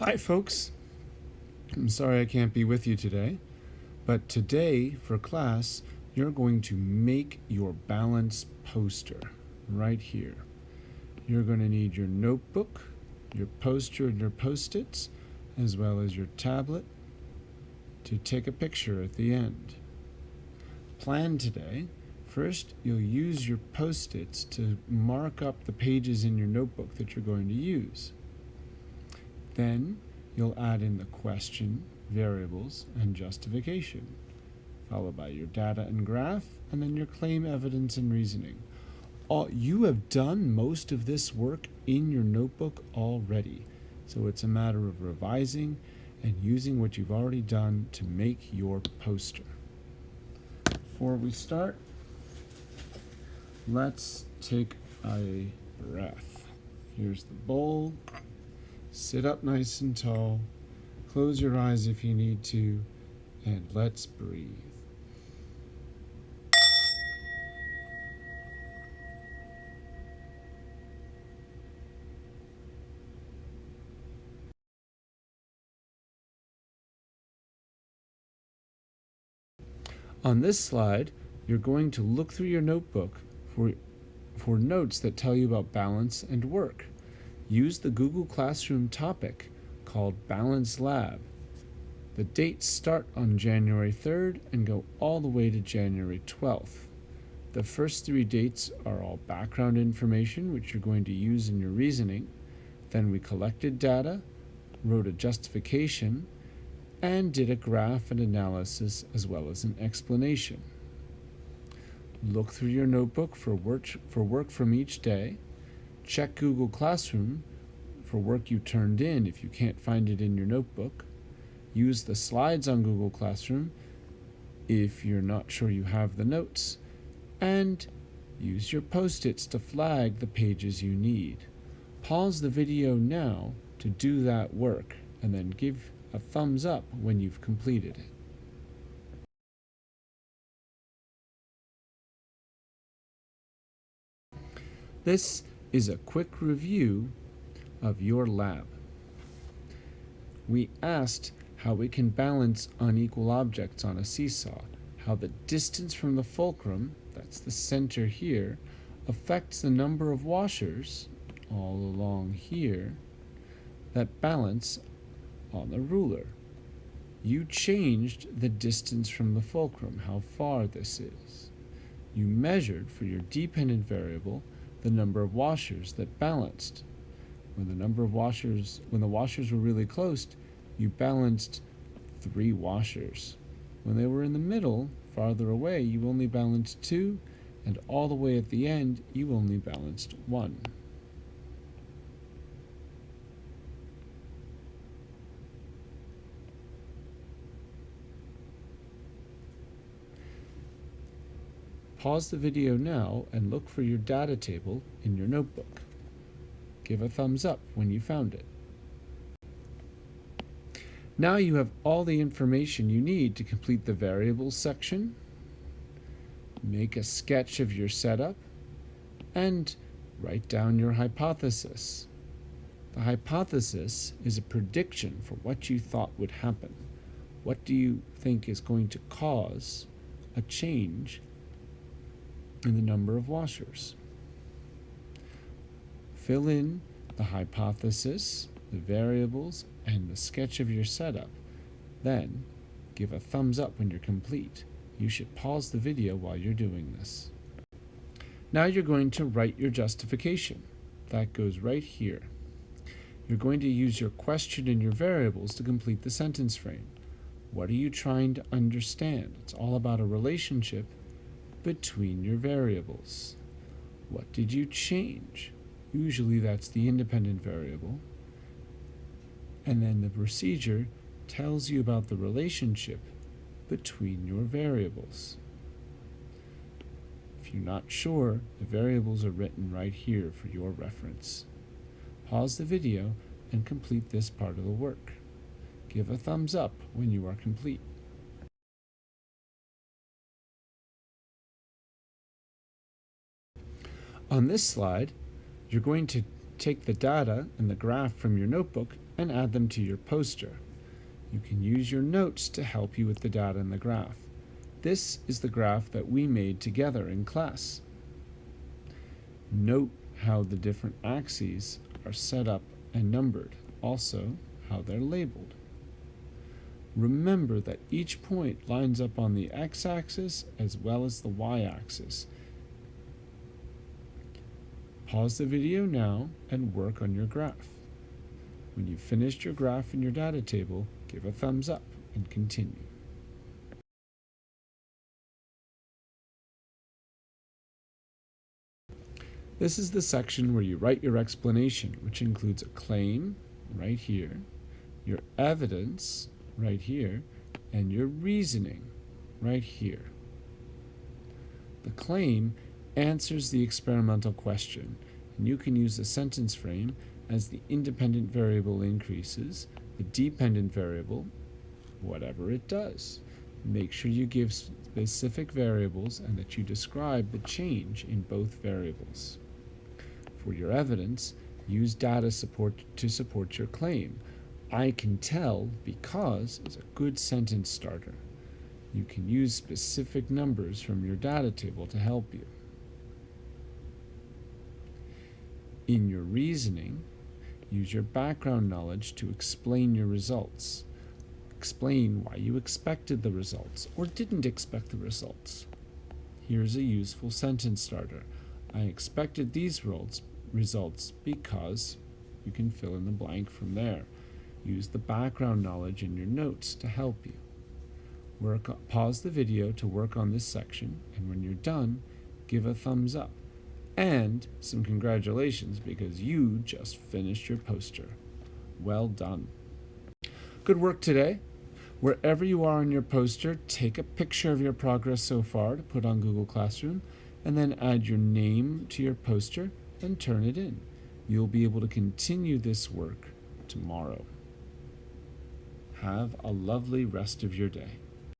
Hi folks, I'm sorry I can't be with you today, but today for class you're going to make your balance poster right here. You're going to need your notebook, your poster and your post-its, as well as your tablet to take a picture at the end. Plan today. First, you'll use your post-its to mark up the pages in your notebook that you're going to use. Then you'll add in the question, variables, and justification, followed by your data and graph, and then your claim, evidence, and reasoning. You have done most of this work in your notebook already, so it's a matter of revising and using what you've already done to make your poster. Before we start, let's take a breath. Here's the bowl. Sit up nice and tall, close your eyes if you need to, and let's breathe. On this slide, you're going to look through your notebook for notes that tell you about balance and work. Use the Google Classroom topic called Balance Lab. The dates start on January 3rd and go all the way to January 12th. The first 3 dates are all background information, which you're going to use in your reasoning. Then we collected data, wrote a justification, and did a graph and analysis as well as an explanation. Look through your notebook for work from each day. Check Google Classroom for work you turned in if you can't find it in your notebook. Use the slides on Google Classroom if you're not sure you have the notes. And use your post-its to flag the pages you need. Pause the video now to do that work, and then give a thumbs up when you've completed it. This is a quick review of your lab. We asked how we can balance unequal objects on a seesaw, how the distance from the fulcrum, that's the center here, affects the number of washers all along here that balance on the ruler. You changed the distance from the fulcrum, how far this is. You measured for your dependent variable the number of washers that balanced. When the washers were really close, you balanced 3 washers. When they were in the middle, farther away, you only balanced 2, and all the way at the end, you only balanced 1. Pause the video now and look for your data table in your notebook. Give a thumbs up when you found it. Now you have all the information you need to complete the variables section, make a sketch of your setup, and write down your hypothesis. The hypothesis is a prediction for what you thought would happen. What do you think is going to cause a change in the number of washers? Fill in the hypothesis, the variables, and the sketch of your setup. Then, give a thumbs up when you're complete. You should pause the video while you're doing this. Now you're going to write your justification. That goes right here. You're going to use your question and your variables to complete the sentence frame. What are you trying to understand? It's all about a relationship between your variables. What did you change? Usually that's the independent variable. And then the procedure tells you about the relationship between your variables. If you're not sure, the variables are written right here for your reference. Pause the video and complete this part of the work. Give a thumbs up when you are complete. On this slide, you're going to take the data and the graph from your notebook and add them to your poster. You can use your notes to help you with the data in the graph. This is the graph that we made together in class. Note how the different axes are set up and numbered, also how they're labeled. Remember that each point lines up on the x-axis as well as the y-axis. Pause the video now and work on your graph. When you've finished your graph in your data table, give a thumbs up and continue. This is the section where you write your explanation, which includes a claim, right here, your evidence, right here, and your reasoning, right here. The claim answers the experimental question, and you can use the sentence frame as the independent variable increases, the dependent variable, whatever it does. Make sure you give specific variables and that you describe the change in both variables. For your evidence, use data to support your claim. I can tell because is a good sentence starter. You can use specific numbers from your data table to help you. In your reasoning, use your background knowledge to explain your results. Explain why you expected the results or didn't expect the results. Here's a useful sentence starter. I expected these results because you can fill in the blank from there. Use the background knowledge in your notes to help you. Pause the video to work on this section, and when you're done, give a thumbs up. And some congratulations because you just finished your poster. Well done. Good work today. Wherever you are on your poster, take a picture of your progress so far to put on Google Classroom, and then add your name to your poster and turn it in. You'll be able to continue this work tomorrow. Have a lovely rest of your day.